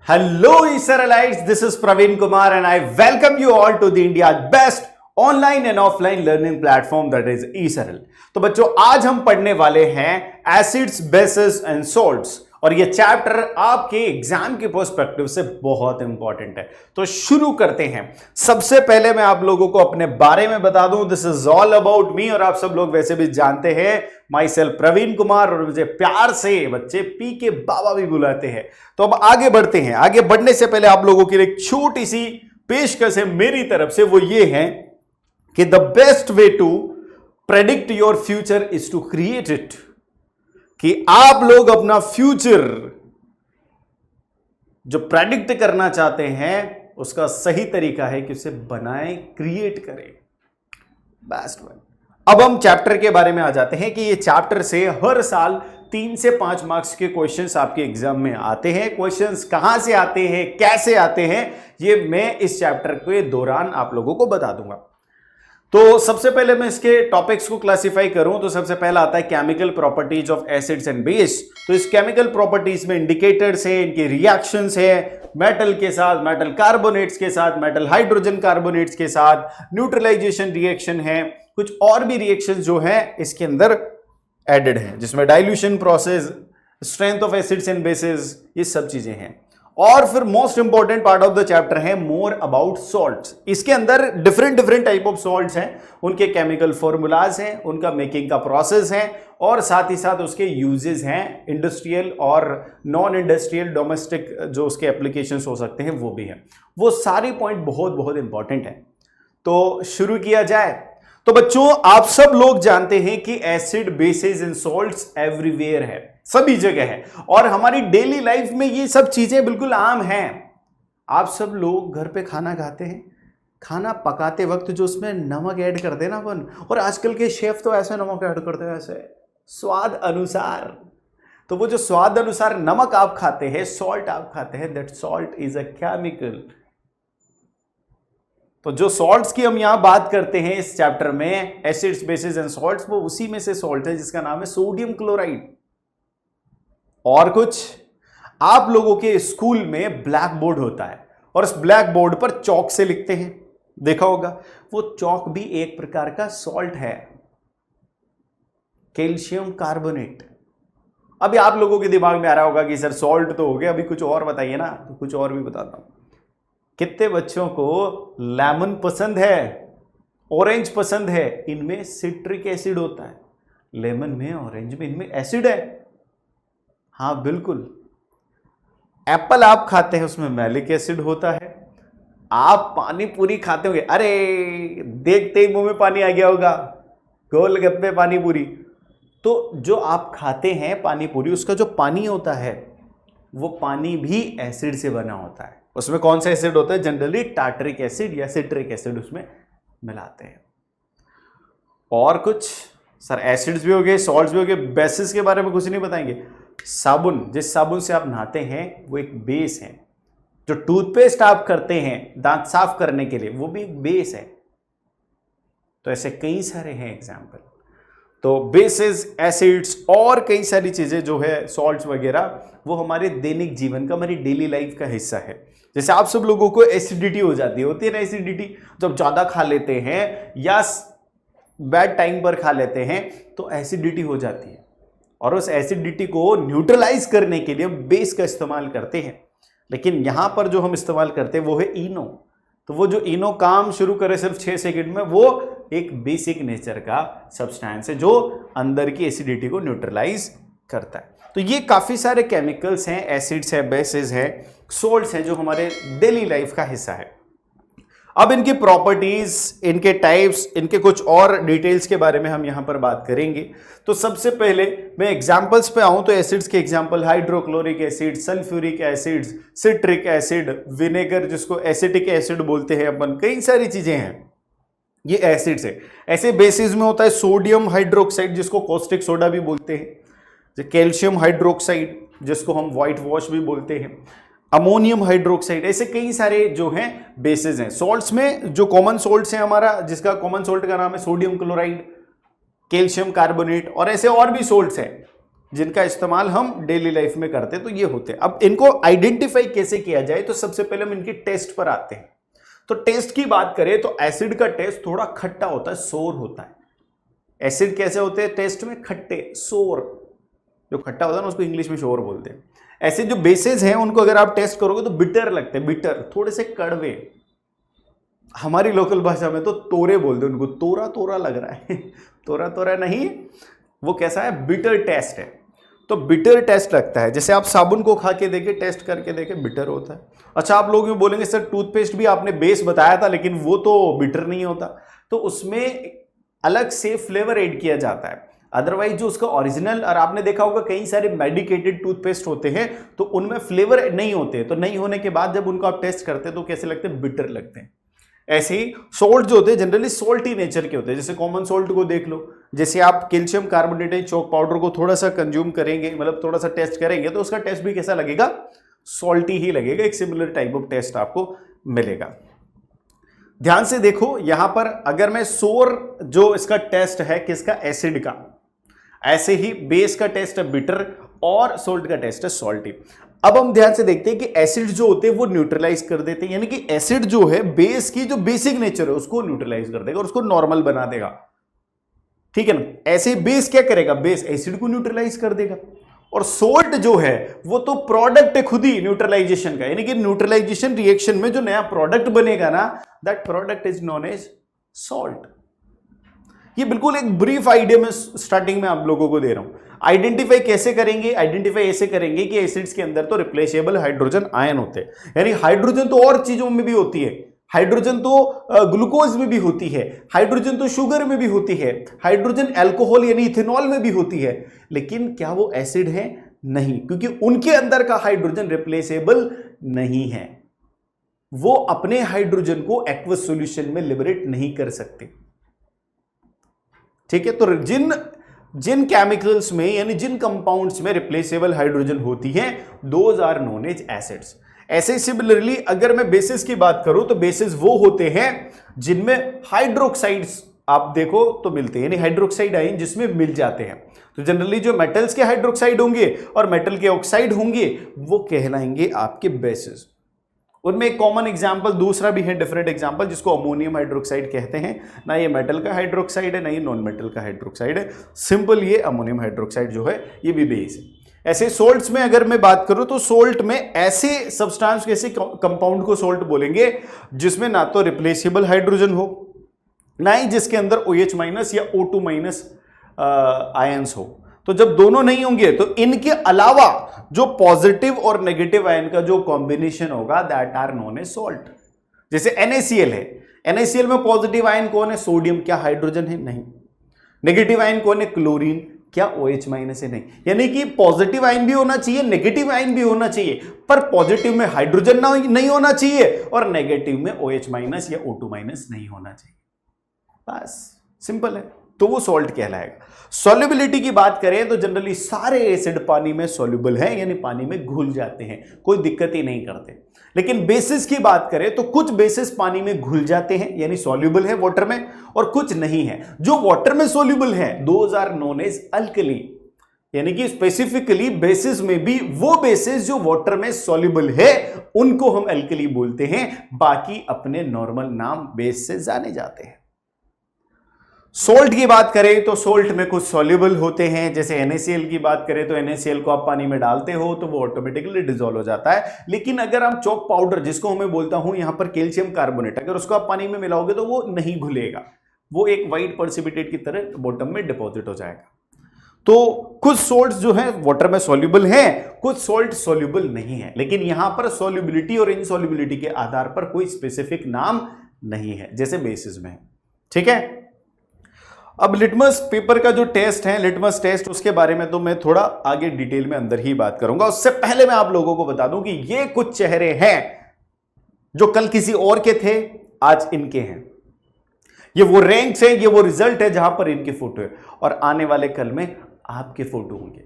Hello, Israelites. This is Praveen Kumar, and I welcome you all to the India's best online and offline learning platform that is eSaral. तो बच्चों, आज हम पढ़ने वाले हैं acids, basis and salts, और ये चैप्टर आपके एग्जाम के पर्सपेक्टिव से बहुत इंपॉर्टेंट है। तो शुरू करते हैं। सबसे पहले मैं आप लोगों को अपने बारे में बता दूं, this is all about me, और आप सब लोग वैसे भी जानते हैं माई सेल्फ प्रवीण कुमार, और मुझे प्यार से बच्चे पी के बाबा भी बुलाते हैं। तो अब आगे बढ़ते हैं। आगे बढ़ने से पहले आप लोगों के लिए एक छोटी सी पेशकश है मेरी तरफ से, वो ये है कि the best way to predict your future is to create it. कि आप लोग अपना फ्यूचर जो प्रेडिक्ट करना चाहते हैं उसका सही तरीका है कि उसे बनाएं, क्रिएट करें। Best one. अब हम चैप्टर के बारे में आ जाते हैं कि ये चैप्टर से हर साल 3 से 5 मार्क्स के क्वेश्चंस आपके एग्जाम में आते हैं। क्वेश्चंस कहां से आते हैं, कैसे आते हैं, ये मैं इस चैप्टर के दौरान आप लोगों को बता दूंगा। तो सबसे पहले मैं इसके टॉपिक्स को क्लासिफाई करूं तो सबसे पहला आता है chemical properties of acids and base. तो इस केमिकल प्रॉपर्टीज में इंडिकेटर्स है, इनके रिएक्शंस है, मेटल के साथ, मेटल कार्बोनेट्स के साथ, मेटल हाइड्रोजन कार्बोनेट्स के साथ, न्यूट्रलाइजेशन रिएक्शन है, कुछ और भी रिएक्शंस जो है इसके अंदर एडेड है, जिसमें dilution process, strength of acids and bases, ये सब चीजें हैं। और फिर most important part of the chapter है मोर अबाउट सॉल्ट्स। इसके अंदर डिफरेंट टाइप ऑफ सॉल्ट्स हैं, उनके केमिकल फॉर्मूलाज हैं, उनका मेकिंग का प्रोसेस है, और साथ ही साथ उसके यूजेस हैं, इंडस्ट्रियल और नॉन इंडस्ट्रियल, डोमेस्टिक जो उसके एप्लीकेशंस हो सकते हैं वो भी हैं। वो सारी पॉइंट बहुत बहुत इंपॉर्टेंट है। तो शुरू किया जाए। तो बच्चों, आप सब लोग जानते हैं कि acid, basis and salts everywhere है, सभी जगह है, और हमारी डेली लाइफ में ये सब चीजें बिल्कुल आम हैं। आप सब लोग घर पे खाना खाते हैं, खाना पकाते वक्त जो उसमें नमक ऐड करते हैं ना अपन, और आजकल के शेफ तो ऐसे नमक ऐड करते हैं, ऐसे स्वाद अनुसार। तो वो जो स्वाद अनुसार नमक आप खाते हैं, सॉल्ट आप खाते हैं, that salt is a chemical. तो जो सॉल्ट्स की हम यहां बात करते हैं इस चैप्टर में, एसिड्स, बेसिस एंड सॉल्ट्स, वो उसी में से सॉल्ट है जिसका नाम है सोडियम क्लोराइड। और कुछ, आप लोगों के स्कूल में ब्लैक बोर्ड होता है, और उस ब्लैक बोर्ड पर चौक से लिखते हैं, देखा होगा। वो चौक भी एक प्रकार का सॉल्ट है, कैल्शियम कार्बोनेट। अभी आप लोगों के दिमाग में आ रहा होगा कि सर सॉल्ट तो हो गया, अभी कुछ और बताइए ना। तो कुछ और भी बताता हूं। कितने बच्चों को लेमन पसंद है, ऑरेंज पसंद है? इनमें सिट्रिक एसिड होता है। लेमन में, ऑरेंज में, इनमें एसिड है। हाँ बिल्कुल। एप्पल आप खाते हैं, उसमें मैलिक एसिड होता है। आप पानी पूरी खाते होंगे, अरे देखते ही मुंह में पानी आ गया होगा, गोलगप्पे पानी पूरी। तो जो आप खाते हैं पानी पूरी, उसका जो पानी होता है वो पानी भी एसिड से बना होता है। उसमें कौन सा एसिड होता है? जनरली टार्टरिक एसिड या सिट्रिक एसिड उसमें मिलाते हैं। और कुछ सर, एसिड्स भी हो गए, सॉल्ट्स भी हो गए, बेसिस के बारे में कुछ नहीं बताएंगे। साबुन, जिस साबुन से आप नहाते हैं वो एक बेस है। जो टूथपेस्ट आप करते हैं दांत साफ करने के लिए, वो भी एक बेस है। तो ऐसे कई सारे हैं एग्जाम्पल। तो बेसिस, एसिड्स और कई सारी चीजें जो है, सॉल्ट्स वगैरह, वो हमारे दैनिक जीवन का, हमारी डेली लाइफ का हिस्सा है। जैसे आप सब लोगों को एसिडिटी हो जाती है, होती है ना एसिडिटी, जब ज्यादा खा लेते हैं या बैड टाइम पर खा लेते हैं तो एसिडिटी हो जाती है, और उस एसिडिटी को न्यूट्रलाइज करने के लिए हम बेस का इस्तेमाल करते हैं। लेकिन यहां पर जो हम इस्तेमाल करते हैं वो है इनो। तो वो जो इनो काम शुरू करे सिर्फ 6 सेकंड में, वो एक बेसिक नेचर का सब्सटेंस है जो अंदर की एसिडिटी को न्यूट्रलाइज करता है। तो ये काफी सारे केमिकल्स हैं, एसिड्स है, बेसिस है, सॉल्ट्स हैं, जो हमारे डेली लाइफ का हिस्सा है। अब इनकी प्रॉपर्टीज, इनके टाइप्स, इनके कुछ और डिटेल्स के बारे में हम यहां पर बात करेंगे। तो सबसे पहले मैं एग्जांपल्स पे आऊं तो एसिड्स के example hydrochloric acid, sulphuric acid, citric acid, vinegar जिसको एसिटिक एसिड बोलते हैं अपन, कई सारी चीजें हैं, ये एसिड्स है। ऐसे बेसिस में होता है सोडियम हाइड्रोक्साइड जिसको कॉस्टिक सोडा भी बोलते हैं, कैल्शियम हाइड्रोक्साइड जिसको हम व्हाइट वॉश भी बोलते हैं, अमोनियम हाइड्रोक्साइड, ऐसे कई सारे जो हैं बेसिस हैं। सॉल्ट्स में जो कॉमन सॉल्ट्स हैं हमारा, जिसका कॉमन सॉल्ट का नाम है सोडियम क्लोराइड, कैल्शियम कार्बोनेट, और ऐसे और भी सॉल्ट्स हैं। जिनका इस्तेमाल हम डेली लाइफ में करते हैं, तो ये होते हैं। अब इनको आइडेंटिफाई कैसे किया जाए, तो सबसे पहले हम इनकी टेस्ट पर आते हैं। तो टेस्ट की बात करें तो एसिड का टेस्ट थोड़ा खट्टा होता है, सोर होता है। एसिड कैसे होते हैं टेस्ट में? खट्टे, सोर। जो खट्टा होता है ना उसको इंग्लिश में शोर बोलते हैं। ऐसे जो बेसेस हैं उनको अगर आप टेस्ट करोगे तो बिटर लगते हैं, बिटर, थोड़े से कड़वे। हमारी लोकल भाषा में तो तोरे बोलते हैं उनको, तोरा तोरा लग रहा है तोरा तोरा नहीं, वो कैसा है? बिटर टेस्ट है। तो बिटर टेस्ट लगता है। जैसे आप साबुन को खा के देखे, टेस्ट करके देखे, बिटर होता है। अच्छा, आप लोग बोलेंगे सर टूथपेस्ट भी आपने बेस बताया था लेकिन वो तो बिटर नहीं होता। तो उसमें अलग से फ्लेवर ऐड किया जाता है। अदरवाइज जो उसका ओरिजिनल, और आपने देखा होगा कई सारे मेडिकेटेड टूथपेस्ट होते हैं तो उनमें फ्लेवर नहीं होते, तो नहीं होने के बाद जब उनको आप टेस्ट करते हैं तो कैसे लगते हैं? बिटर लगते हैं। ऐसे ही सोल्ट जो होते हैं जनरली सोल्टी नेचर के होते हैं। जैसे कॉमन सोल्ट को देख लो, जैसे आप कैल्शियम कार्बोनेटेड चॉक पाउडर को थोड़ा सा कंज्यूम करेंगे, मतलब थोड़ा सा टेस्ट करेंगे, तो उसका टेस्ट भी कैसा लगेगा? सॉल्टी ही लगेगा। एक सिमिलर टाइप ऑफ टेस्ट आपको मिलेगा। ध्यान से देखो यहां पर, अगर मैं सोर जो इसका टेस्ट है किसका? एसिड का। ऐसे ही बेस का टेस्ट है बिटर और सोल्ट का टेस्ट है सॉल्टी। अब हम ध्यान से देखते हैं कि एसिड जो होते हैं वो न्यूट्रलाइज कर देते हैं, यानी कि एसिड जो है बेस की जो बेसिक नेचर है उसको न्यूट्रलाइज कर देगा और उसको नॉर्मल बना देगा। ठीक है ना? ऐसे बेस क्या करेगा? बेस एसिड को न्यूट्रलाइज कर देगा। और सोल्ट जो है वो तो प्रोडक्ट है खुद ही न्यूट्रलाइजेशन का, यानी कि न्यूट्रलाइजेशन रिएक्शन में जो नया प्रोडक्ट बनेगा ना, that product is known as salt. ये बिल्कुल एक ब्रीफ आइडिया में स्टार्टिंग में आप लोगों को दे रहा हूं। आइडेंटिफाई कैसे करेंगे? आइडेंटिफाई ऐसे करेंगे कि एसिड्स के अंदर तो रिप्लेसेबल हाइड्रोजन आयन होते हैं, यानी हाइड्रोजन तो और चीजों में भी होती है। हाइड्रोजन तो ग्लूकोज में भी होती है, हाइड्रोजन तो शुगर में भी होती है, हाइड्रोजन अल्कोहल यानी इथेनॉल में भी होती है। लेकिन क्या वो एसिड है? नहीं, क्योंकि उनके अंदर का हाइड्रोजन रिप्लेसेबल नहीं है। वो अपने हाइड्रोजन को एक्वस सॉल्यूशन में लिबरेट नहीं कर सकते। ठीक है? तो जिन केमिकल्स में यानी जिन कंपाउंड्स में रिप्लेसेबल हाइड्रोजन होती है, those are known as acids. ऐसे सिमिलरली अगर मैं बेसिस की बात करूं तो बेसिस वो होते हैं जिनमें हाइड्रोक्साइड्स आप देखो तो मिलते हैं, यानी हाइड्रोक्साइड आयन जिसमें मिल जाते हैं। तो जनरली जो मेटल्स के हाइड्रोक्साइड होंगे और मेटल के ऑक्साइड होंगे वो कहलाएंगे आपके बेसिस। उनमें एक कॉमन एग्जाम्पल दूसरा भी है, डिफरेंट एग्जाम्पल, जिसको अमोनियम हाइड्रोक्साइड कहते हैं। ना ये मेटल का हाइड्रोक्साइड है, ना ये नॉन मेटल का हाइड्रोक्साइड है, सिंपल ये अमोनियम हाइड्रोक्साइड जो है ये भी बेस है। ऐसे सोल्ट्स में अगर मैं बात करूं तो सोल्ट में ऐसे सब्सटेंस, ऐसे कंपाउंड को सोल्ट बोलेंगे जिसमें ना तो रिप्लेसेबल हाइड्रोजन हो, ना ही जिसके अंदर OH- या O2- आयंस हो। तो जब दोनों नहीं होंगे तो इनके अलावा जो पॉजिटिव और नेगेटिव आयन का जो कॉम्बिनेशन होगा that are known as salt. जैसे NaCl है, NaCl में पॉजिटिव आयन कौन है? सोडियम। क्या हाइड्रोजन है? नहीं। नेगेटिव आयन कौन है? क्लोरीन। क्या OH- है? नहीं। यानी कि पॉजिटिव आयन भी होना चाहिए, नेगेटिव आयन भी होना चाहिए, पर पॉजिटिव में हाइड्रोजन नहीं होना चाहिए और नेगेटिव में OH- या O2- नहीं होना चाहिए। बस सिंपल है, तो वो सॉल्ट कहलाएगा। सॉल्युबिलिटी की बात करें तो जनरली सारे एसिड पानी में सॉल्युबल हैं, यानी पानी में घुल जाते हैं, कोई दिक्कत ही नहीं करते। लेकिन बेसिस की बात करें तो कुछ बेसिस पानी में घुल जाते हैं, यानी सॉल्युबल है वाटर में, और कुछ नहीं है। जो वाटर में सॉल्युबल है those are known as alkali, यानी कि स्पेसिफिकली बेसिस में भी वो बेसिस जो वाटर में सॉल्युबल है उनको हम अल्कली बोलते हैं, बाकी अपने नॉर्मल नाम बेस से जाने जाते हैं। सोल्ट की बात करें तो सोल्ट में कुछ सॉल्युबल होते हैं, जैसे NaCl की बात करें तो NaCl को आप पानी में डालते हो तो वो ऑटोमेटिकली डिसॉल्व हो जाता है। लेकिन अगर हम चॉक पाउडर, जिसको मैं बोलता हूं यहां पर कैल्शियम कार्बोनेट, अगर उसको आप पानी में मिलाओगे तो वो नहीं घुलेगा, वो एक व्हाइट प्रेसिपिटेट की तरह बॉटम में डिपॉजिट हो जाएगा। तो कुछ सोल्ट जो है वाटर में सॉल्युबल हैं, कुछ सोल्ट सॉल्युबल नहीं है। लेकिन यहां पर सॉल्युबिलिटी और इनसॉल्युबिलिटी के आधार पर कोई स्पेसिफिक नाम नहीं है, जैसे बेसिस में। ठीक है? अब लिटमस पेपर का जो टेस्ट है, लिटमस टेस्ट, उसके बारे में तो मैं थोड़ा आगे डिटेल में अंदर ही बात करूंगा। उससे पहले मैं आप लोगों को बता दूं कि ये कुछ चेहरे हैं जो कल किसी और के थे, आज इनके हैं। ये वो रैंक्स है, ये वो रिजल्ट है जहां पर इनके फोटो है, और आने वाले कल में आपके फोटो होंगे।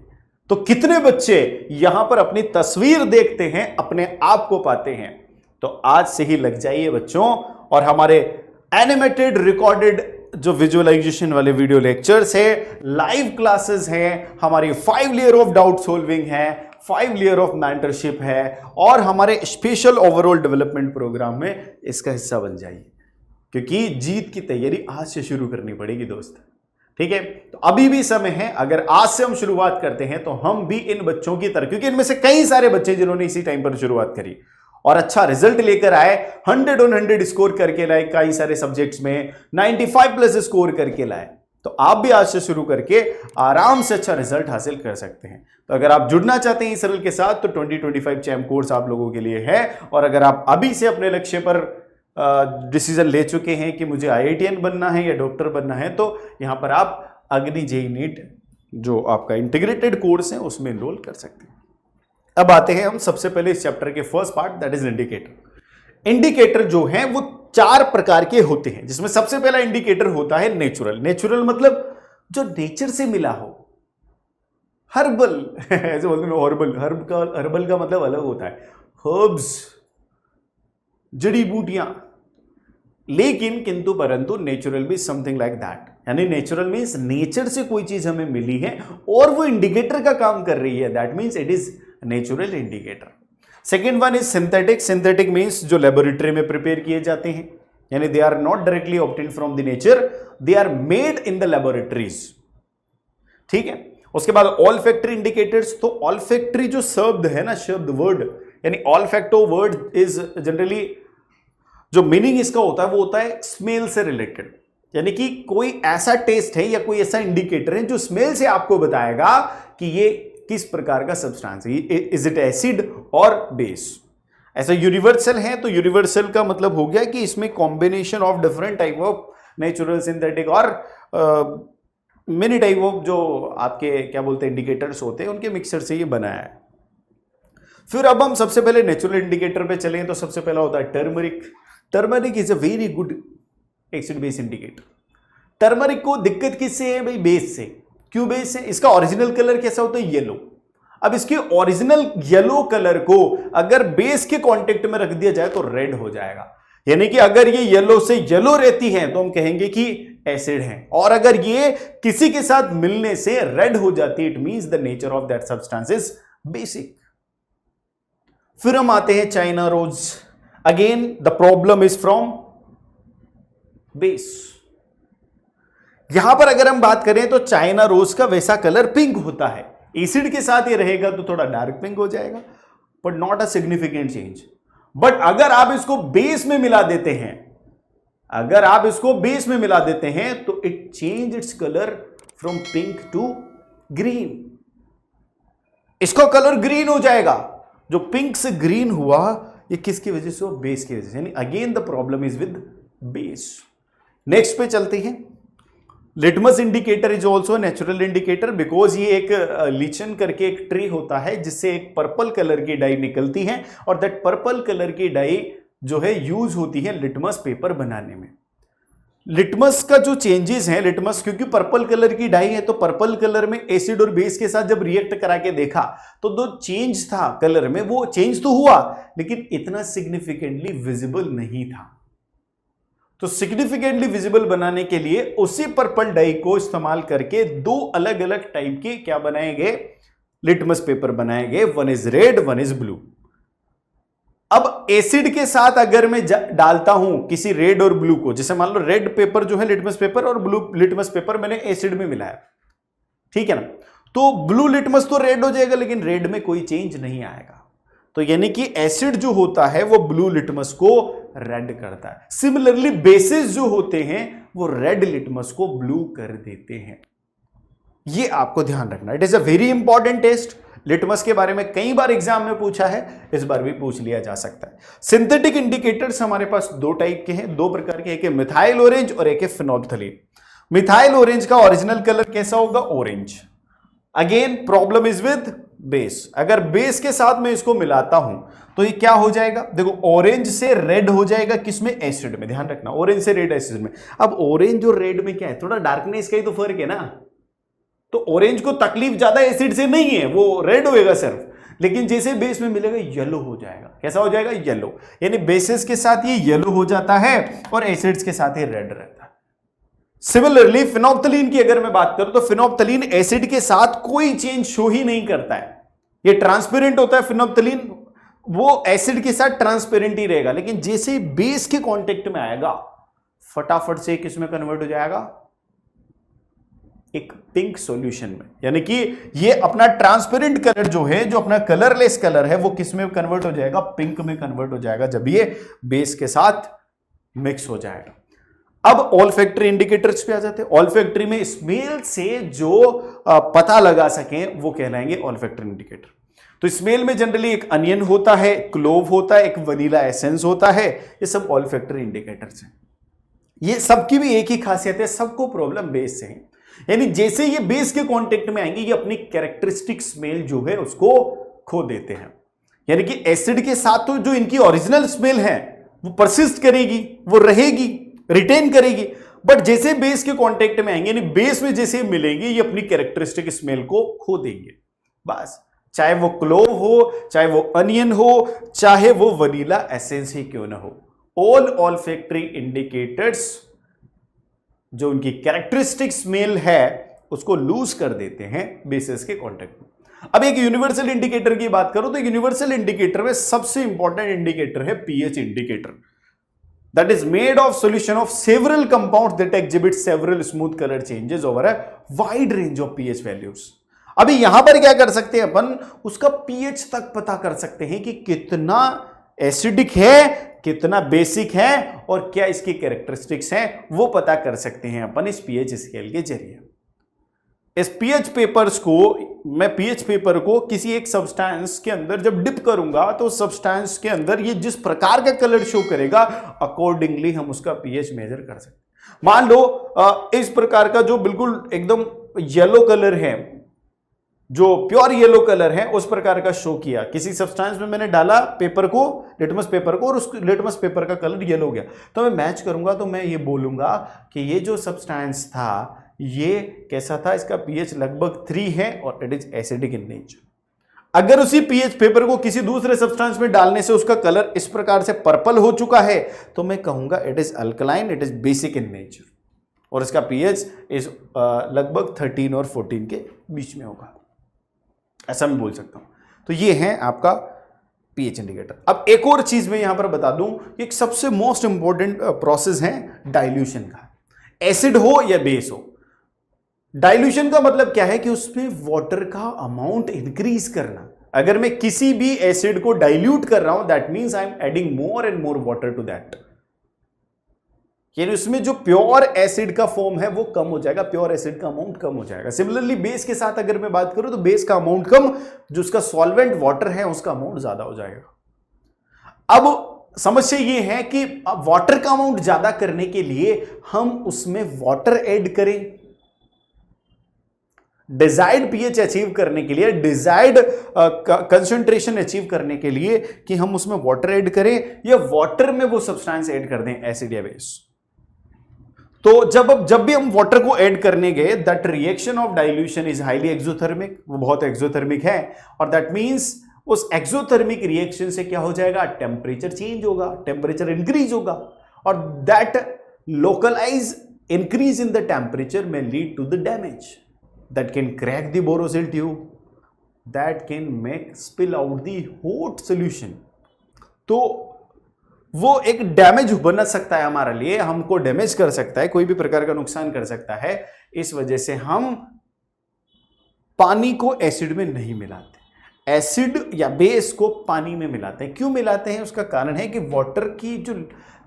तो कितने बच्चे यहां पर अपनी तस्वीर देखते हैं, अपने आप को पाते हैं? तो आज से ही लग जाइए बच्चों, और हमारे एनिमेटेड रिकॉर्डेड जो विजुअलाइजेशन वाले वीडियो लेक्चर्स है, लाइव क्लासेस हैं, हमारी 5 लेयर ऑफ डाउट सॉल्विंग है, 5 लेयर ऑफ मेंटरशिप है, और हमारे स्पेशल ओवरऑल डेवलपमेंट प्रोग्राम में इसका हिस्सा बन जाइए, क्योंकि जीत की तैयारी आज से शुरू करनी पड़ेगी दोस्त। ठीक है, तो अभी भी समय है, अगर आज से हम शुरुआत करते हैं तो हम भी इन बच्चों की तरह, क्योंकि इनमें से कई सारे बच्चे जिन्होंने इसी टाइम पर शुरुआत करी और अच्छा रिजल्ट लेकर आए, 100 on 100 स्कोर करके लाए, कई सारे सब्जेक्ट्स में 95+ स्कोर करके लाए, तो आप भी आज से शुरू करके आराम से अच्छा रिजल्ट हासिल कर सकते हैं। तो अगर आप जुड़ना चाहते हैं इस सरल के साथ तो 2025 चैम्प कोर्स आप लोगों के लिए है। और अगर आप अभी से अपने लक्ष्य पर डिसीजन ले चुके हैं कि मुझे IITian बनना है या डॉक्टर बनना है, तो यहां पर आप अग्नि जेईई नीट जो आपका इंटीग्रेटेड कोर्स है उसमें एनरोल कर सकते हैं। अब आते हैं हम सबसे पहले इस चैप्टर के first part, that is indicator. Indicator जो है वो 4 प्रकार के होते हैं, जिसमें सबसे पहला इंडिकेटर होता है नेचुरल। नेचुरल मतलब जो नेचर से मिला हो। हर्बल ऐसे बोलते हैं हर्बल, हर्बल का मतलब अलग होता है, हर्ब्स, जड़ी बूटियां। लेकिन किंतु परंतु नेचुरल भी समथिंग लाइक दैट, यानी नेचुरल मीन्स नेचर से कोई चीज हमें मिली है और वो इंडिकेटर का काम कर रही है, that means it is natural indicator. Second one is synthetic. Synthetic means जो लेबोरेटरी में प्रिपेयर किए जाते हैं, यानी they are not directly obtained from the nature, they are made in the laboratories. ठीक है, उसके बाद ऑल्फैक्टरी इंडिकेटर्स। तो ऑल्फैक्टरी जो शब्द है ना, शब्द वर्ड, यानी ऑल्फैक्टो वर्ड इज जनरली जो मीनिंग इसका होता है वो होता है स्मेल से रिलेटेड, यानी कि कोई ऐसा टेस्ट है या कोई ऐसा इंडिकेटर है जो स्मेल से आपको बताएगा कि ये किस प्रकार का सब्सटेंस है, इज इट एसिड और बेस। ऐसा यूनिवर्सल है, तो यूनिवर्सल का मतलब हो गया कि इसमें combination of different type of natural, synthetic और मेनी टाइप ऑफ जो आपके क्या बोलते हैं इंडिकेटर्स होते हैं, उनके मिक्सचर से ये बनाया है। फिर अब हम सबसे पहले नेचुरल इंडिकेटर पे चलें तो सबसे पहला होता है turmeric. Turmeric is a very good acid base indicator. Turmeric को दिक्कत किससे है भाई? बेस से। क्यों बेस से? इसका ओरिजिनल कलर कैसा होता है? येलो। अब इसके ओरिजिनल येलो कलर को अगर बेस के कांटेक्ट में रख दिया जाए तो रेड हो जाएगा, यानी कि अगर ये येलो से येलो रहती है तो हम कहेंगे कि एसिड है, और अगर ये किसी के साथ मिलने से रेड हो जाती है, it means the nature of that substance is basic. फिर हम आते हैं China rose. Again the problem is from base. यहां पर अगर हम बात करें तो चाइना रोज का वैसा कलर पिंक होता है, एसिड के साथ ये रहेगा तो थोड़ा डार्क पिंक हो जाएगा, but not a significant change. But अगर आप इसको बेस में मिला देते हैं, अगर आप इसको बेस में मिला देते हैं तो it change its colour from pink to green. इसका कलर ग्रीन हो जाएगा। जो पिंक से ग्रीन हुआ ये किसकी वजह से? बेस की वजह से, यानी again the problem is with base. Next पे चलते हैं। Litmus indicator is also natural indicator, because ये एक लीचन करके एक ट्री होता है जिससे एक पर्पल कलर की डाई निकलती है, और दैट पर्पल कलर की डाई जो है यूज होती है लिटमस पेपर बनाने में। लिटमस का जो चेंजेस है, लिटमस क्योंकि पर्पल कलर की डाई है तो पर्पल कलर में एसिड और बेस के साथ जब रिएक्ट करा के देखा तो जो चेंज था कलर में वो चेंज तो हुआ लेकिन इतना सिग्निफिकेंटली विजिबल नहीं था। तो सिग्निफिकेंटली विजिबल बनाने के लिए उसी पर्पल डाई को इस्तेमाल करके 2 अलग अलग टाइप के क्या बनाए गए? लिटमस पेपर बनाए गए। One is red, one is blue. अब एसिड के साथ अगर मैं डालता हूं किसी रेड और ब्लू को, जैसे मान लो रेड पेपर जो है लिटमस पेपर और ब्लू लिटमस पेपर मैंने एसिड में मिलाया, ठीक है ना, तो ब्लू लिटमस तो रेड हो जाएगा लेकिन रेड में कोई चेंज नहीं आएगा। तो यानी कि एसिड जो होता है वो ब्लू लिटमस को रेड करता है। सिमिलरली बेसिस जो होते हैं वो रेड लिटमस को ब्लू कर देते हैं। ये आपको ध्यान रखना। It is a very important test. Litmus के बारे में कई बार एग्जाम में पूछा है, इस बार भी पूछ लिया जा सकता है। सिंथेटिक इंडिकेटर्स हमारे पास 2 टाइप के हैं, 2 प्रकार के, एक है मिथाइल ऑरेंज और एक है फिनोल्फ्थलीन। मिथाइल ऑरेंज का ओरिजिनल कलर कैसा होगा? Orange. Again problem is with base. अगर बेस के साथ में इसको मिलाता हूं तो ये क्या हो जाएगा? देखो ऑरेंज से रेड हो जाएगा, किसमें? एसिड में। ध्यान रखना, ऑरेंज से रेड एसिड में। अब ऑरेंज और रेड में क्या है? थोड़ा डार्कनेस का ही तो फर्क है ना। तो ऑरेंज को तकलीफ ज्यादा एसिड से नहीं है, वो रेड होएगा सिर्फ, लेकिन जैसे बेस में मिलेगा येलो हो जाएगा। कैसा हो जाएगा? येलो। यानी बेसिस के साथ ये येलो हो जाता है और एसिड्स के साथ ये रेड रहता है। सिमिलरली फिनोप्थलीन की अगर मैं बात करूं तो फिनोप्थलीन एसिड के साथ कोई चेंज शो ही नहीं करता है। ये ट्रांसपेरेंट होता है फिनोप्थलीन, वो एसिड के साथ ट्रांसपेरेंट ही रहेगा, लेकिन जैसे बेस के कांटेक्ट में आएगा फटाफट से किसमें कन्वर्ट हो जाएगा, एक पिंक सॉल्यूशन में। यानी कि ये अपना ट्रांसपेरेंट कलर जो है, जो अपना कलरलेस कलर है, वो किस में कन्वर्ट हो जाएगा, पिंक में कन्वर्ट हो जाएगा जब ये बेस के साथ मिक्स हो जाएगा। अब ऑल्फैक्टरी इंडिकेटर्स पे आ जाते हैं। ऑल्फैक्टरी में स्मेल से जो पता लगा सकें वो कहलाएंगे ऑल्फैक्टरी इंडिकेटर। तो स्मेल में जनरली एक अनियन होता है, क्लोव होता है, एक वनीला एसेंस होता है, ये सब ऑल्फैक्टरी इंडिकेटर्स हैं। ये सबकी भी एक ही खासियत है, सबको प्रॉब्लम बेस से है। यानी जैसे ये बेस के कांटेक्ट में आएंगे ये अपनी कैरेक्टरिस्टिक स्मेल जो है उसको खो देते हैं। यानी कि एसिड के साथ तो जो इनकी ओरिजिनल स्मेल है वो परसिस्ट करेगी, वो रहेगी, रिटेन करेगी, बट जैसे बेस के कांटेक्ट में आएंगे, यानी बेस में जैसे मिलेंगे ये अपनी कैरेक्टरिस्टिक स्मेल को खो देंगे। बस, चाहे वो क्लोव हो, चाहे वो अनियन हो, चाहे वो वनीला एसेंस ही क्यों ना हो, ऑल ऑल्फैक्टरी इंडिकेटर्स जो उनकी कैरेक्टरिस्टिक स्मेल है उसको लूज कर देते हैं बेसिस के कांटेक्ट में। अब एक यूनिवर्सल इंडिकेटर की बात करो तो यूनिवर्सल इंडिकेटर में सबसे इंपॉर्टेंट इंडिकेटर है pH indicator, that is made of solution of several compounds that exhibit several smooth color changes over a wide range of pH values। अभी यहां पर क्या कर सकते हैं अपन, उसका pH तक पता कर सकते हैं कि कितना एसिडिक है, कितना बेसिक है और क्या इसकी कैरेक्टरिस्टिक्स हैं, वो पता कर सकते हैं अपन इस pH स्केल के जरिए। इस pH पेपर्स को मैं pH पेपर को किसी एक सब्सटेंस के अंदर जब डिप करूंगा तो सब्सटेंस के अंदर ये जिस प्रकार का कलर शो करेगा अकॉर्डिंगली हम उसका pH मेजर कर सकते हैं। मान लो इस प्रकार का जो बिल्कुल एकदम येलो कलर है, जो प्योर येलो कलर है, उस प्रकार का शो किया किसी सब्सटेंस में, मैंने डाला पेपर को, लिटमस पेपर को, और उस लिटमस पेपर का कलर येलो हो गया, तो मैं मैच करूंगा तो मैं ये बोलूंगा कि ये जो सब्सटेंस था ये कैसा था, इसका pH लगभग 3 है और it is acidic in nature. अगर उसी pH पेपर को किसी दूसरे सब्सटेंस में डालने से उसका कलर इस प्रकार से पर्पल हो चुका है तो मैं कहूंगा it is alkaline, it is basic in nature, और इसका pH इज लगभग 13 और 14 के बीच में होगा, ऐसा मैं बोल सकता हूं। तो ये है आपका pH इंडिकेटर। अब एक और चीज मैं यहां पर बता दूं, एक सबसे मोस्ट इंपॉर्टेंट प्रोसेस है डाइल्यूशन का। एसिड हो या बेस हो, डाइल्यूशन का मतलब क्या है कि उसमें वाटर का अमाउंट इंक्रीज करना। अगर मैं किसी भी एसिड को डाइल्यूट कर रहा हूं that means I am adding more and more water to that, यानी उसमें जो प्योर एसिड का फॉर्म है वो कम हो जाएगा, प्योर एसिड का अमाउंट कम हो जाएगा। सिमिलरली बेस के साथ अगर मैं बात करूं तो बेस का अमाउंट कम, जो उसका सॉल्वेंट वाटर है उसका अमाउंट ज्यादा हो जाएगा। अब समस्या ये है कि वाटर का अमाउंट ज्यादा करने के लिए हम उसमें वाटर ऐड करें, डिजायर्ड पीएच अचीव करने के लिए, डिजायर्ड कंसंट्रेशन अचीव करने के लिए कि हम उसमें वाटर ऐड करें या वाटर में वो सब्सटेंस ऐड कर दें, एसिड या बेस। तो जब भी हम वाटर को ऐड करने गए, that reaction of dilution is highly exothermic, वो बहुत एक्सोथर्मिक है, और दैट मींस उस एक्सोथर्मिक रिएक्शन से क्या हो जाएगा, टेम्परेचर चेंज होगा, टेम्परेचर इंक्रीज होगा, और that localize increase in the temperature में lead to the damage that can crack the borosill tube, that can make spill out the hot solution। तो वो एक डैमेज बना सकता है हमारे लिए, हमको डैमेज कर सकता है, कोई भी प्रकार का नुकसान कर सकता है। इस वजह से हम पानी को एसिड में नहीं मिलाते, एसिड या बेस को पानी में मिलाते हैं। क्यों मिलाते हैं, उसका कारण है कि वाटर की जो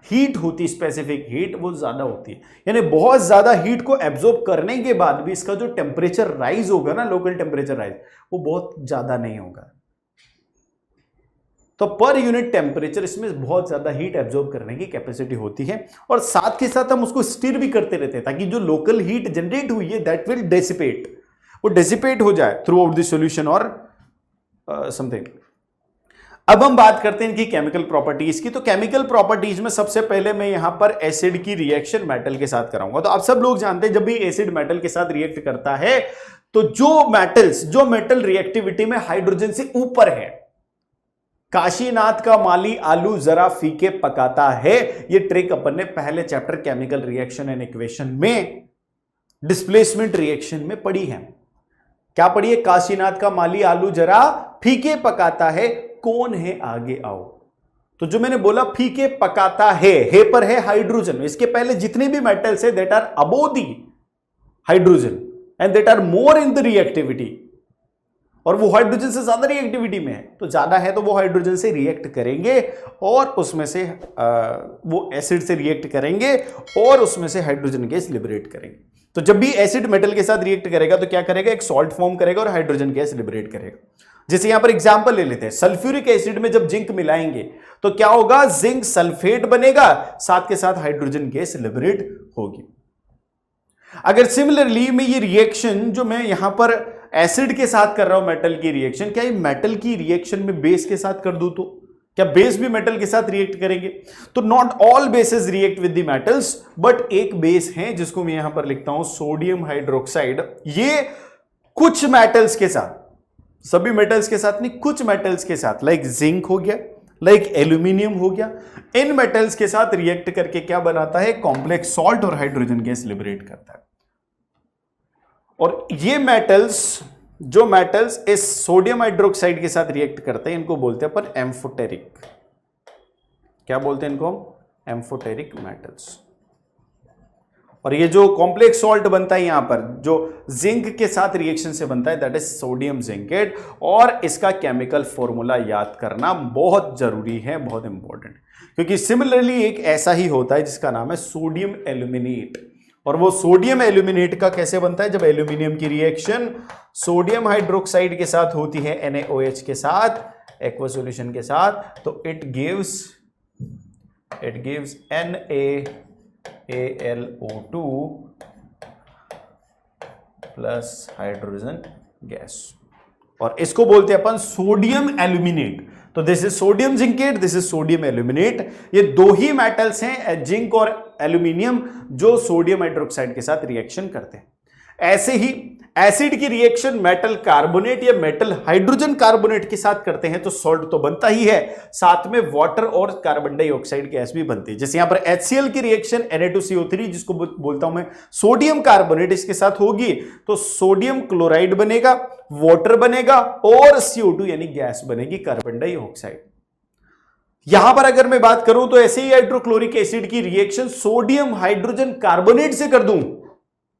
हीट होती है, स्पेसिफिक हीट, वो ज्यादा होती है, यानी बहुत ज्यादा हीट को एब्जॉर्ब करने के बाद भी इसका जो टेम्परेचर राइज होगा ना, लोकल टेम्परेचर राइज, वो बहुत ज्यादा नहीं होगा। तो पर यूनिट टेम्परेचर इसमें बहुत ज्यादा हीट एब्जॉर्ब करने की कैपेसिटी होती है, और साथ के साथ हम उसको स्टीर भी करते रहते हैं ताकि जो लोकल हीट जनरेट हुई है दैट विल डेसिपेट, वो डेसिपेट हो जाए थ्रू आउट द सॉल्यूशन और समथिंग। अब हम बात करते हैं इनकी केमिकल प्रॉपर्टीज की। तो केमिकल प्रॉपर्टीज में सबसे पहले मैं यहां पर एसिड की रिएक्शन मेटल के साथ कराऊंगा। तो आप सब लोग जानते हैं जब भी एसिड मेटल के साथ रिएक्ट करता है तो जो मेटल रिएक्टिविटी में हाइड्रोजन से ऊपर है, काशीनाथ का माली आलू जरा फीके पकाता है, ये ट्रिक अपन ने पहले chapter chemical reaction and equation में डिस्प्लेसमेंट रिएक्शन में पढ़ी है। क्या पढ़ी है? काशीनाथ का माली आलू जरा फीके पकाता है, कौन है आगे आओ। तो जो मैंने बोला फीके पकाता है पर है हाइड्रोजन। इसके पहले जितने भी मेटल्स है that are above the hydrogen and that are more in the reactivity, और वो हाइड्रोजन से ज्यादा रिएक्टिविटी में है, तो ज्यादा है तो वो हाइड्रोजन से रिएक्ट करेंगे और उसमें से वो एसिड से रिएक्ट करेंगे और उसमें से हाइड्रोजन गैस लिबरेट करेंगे। तो जब भी एसिड मेटल के साथ रिएक्ट करेगा तो क्या करेगा? एक सॉल्ट फॉर्म करेगा और हाइड्रोजन गैस लिबरेट करेगा। जैसे यहां पर एग्जांपल ले लेते हैं, सल्फ्यूरिक एसिड में जब जिंक मिलाएंगे तो क्या होगा? जिंक सल्फेट बनेगा, साथ के साथ हाइड्रोजन गैस लिबरेट होगी। अगर सिमिलरली में ये रिएक्शन जो मैं यहां पर एसिड के साथ कर रहा हूं, मेटल की रिएक्शन, क्या ये मेटल की रिएक्शन में बेस के साथ कर दूं तो क्या बेस भी मेटल के साथ रिएक्ट करेंगे? तो not all bases react with the metals, but एक बेस है जिसको मैं यहां पर लिखता हूं सोडियम हाइड्रोक्साइड। ये कुछ मेटल्स के साथ, सभी मेटल्स के साथ नहीं, कुछ मेटल्स के साथ, लाइक जिंक हो गया, लाइक एल्यूमिनियम हो गया, इन मेटल्स के साथ रिएक्ट करके क्या बनाता है? कॉम्प्लेक्स सॉल्ट और हाइड्रोजन गैस लिबरेट करता है। और ये मेटल्स, जो मेटल्स इस सोडियम हाइड्रोक्साइड के साथ रिएक्ट करते हैं, इनको बोलते हैं अपन एम्फोटेरिक। क्या बोलते हैं इनको? Amphoteric metals. और ये जो कॉम्प्लेक्स सॉल्ट बनता है यहां पर, जो जिंक के साथ रिएक्शन से बनता है, दैट इज सोडियम जिंकेट। और इसका केमिकल फॉर्मूला याद करना बहुत जरूरी है, बहुत इंपॉर्टेंट, क्योंकि सिमिलरली एक ऐसा ही होता है जिसका नाम है सोडियम एल्यूमिनेट। और वो सोडियम एल्यूमिनेट का कैसे बनता है? जब एल्यूमिनियम की रिएक्शन सोडियम हाइड्रोक्साइड के साथ होती है, NaOH के साथ, एक्वा सॉल्यूशन के साथ, तो it gives NaAlO2 plus hydrogen gas, और इसको बोलते हैं अपन सोडियम एल्यूमिनेट। तो this is sodium zincate, this is sodium aluminate. ये दो ही मेटल्स हैं, जिंक और एल्यूमिनियम, जो सोडियम हाइड्रोक्साइड के साथ रिएक्शन करते हैं। ऐसे ही एसिड की रिएक्शन मेटल कार्बोनेट या मेटल हाइड्रोजन कार्बोनेट के साथ करते हैं तो सॉल्ट तो बनता ही है, साथ में वाटर और कार्बन डाइऑक्साइड गैस भी बनती है। जैसे यहां पर HCl की रिएक्शन Na2CO3, जिसको बोलता हूं मैं सोडियम कार्बोनेट, इसके साथ होगी तो सोडियम क्लोराइड बनेगा, वाटर बनेगा और CO2 यानी गैस बनेगी, कार्बन डाइऑक्साइड। यहां पर अगर मैं बात करूं तो ऐसे ही हाइड्रोक्लोरिक एसिड की रिएक्शन सोडियम हाइड्रोजन कार्बोनेट से कर दूं,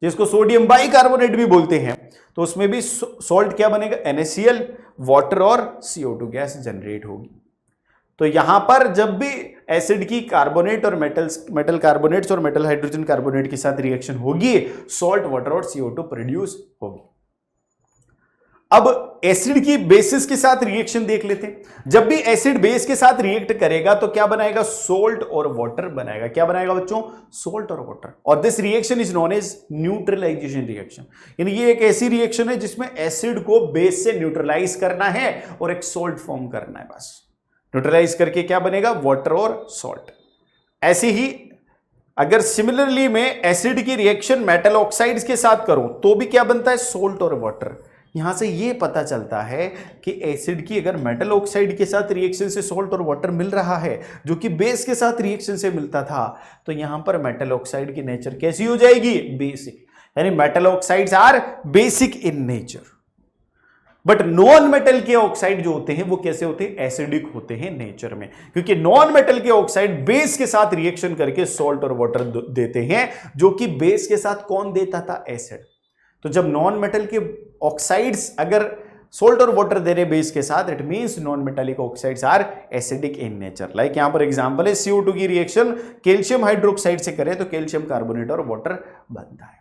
जिसको सोडियम बाइकार्बोनेट भी बोलते हैं, तो उसमें भी सॉल्ट क्या बनेगा? NaCl, वाटर और CO2 गैस जनरेट होगी। तो यहां पर जब भी एसिड की कार्बोनेट और मेटल कार्बोनेट्स और मेटल हाइड्रोजन कार्बोनेट के साथ रिएक्शन होगी, सॉल्ट, वाटर और CO2 प्रोड्यूस होगी। अब एसिड की बेसिस के साथ रिएक्शन देख लेते हैं। जब भी एसिड बेस के साथ रिएक्ट करेगा तो क्या बनाएगा? सोल्ट और वाटर बनाएगा। क्या बनाएगा बच्चों? सोल्ट और वाटर। और this reaction is known as neutralisation reaction. यानी ये एक ऐसी रिएक्शन है जिसमें एसिड को बेस से न्यूट्रलाइज करना है और एक सोल्ट फॉर्म करना है, बस। न्यूट्रलाइज करके क्या बनेगा? वाटर और सॉल्ट। ऐसे ही अगर सिमिलरली में एसिड की रिएक्शन मेटल ऑक्साइड्स के साथ करूं तो भी क्या बनता है? सोल्ट और वाटर। यहां से ये पता चलता है कि एसिड की अगर मेटल ऑक्साइड के साथ रिएक्शन से सॉल्ट और वाटर मिल रहा है, जो कि बेस के साथ रिएक्शन से मिलता था, तो यहां पर मेटल ऑक्साइड की नेचर कैसी हो जाएगी? बेसिक। यानी metal oxides are basic in nature, but non metal के ऑक्साइड जो होते हैं वो कैसे होते हैं? एसिडिक होते हैं नेचर में, क्योंकि नॉन मेटल के ऑक्साइड बेस के साथ रिएक्शन करके सॉल्ट और वाटर देते हैं, जो कि बेस के साथ कौन देता था? एसिड। तो जब नॉन मेटल के ऑक्साइड्स अगर सोल्ट और वाटर दे रहे बेस के साथ, it means non metallic oxides are acidic in nature. Like यहां पर एग्जांपल है CO2 की रिएक्शन कैल्शियम हाइड्रोक्साइड से करें तो कैल्शियम कार्बोनेट और वाटर बनता है।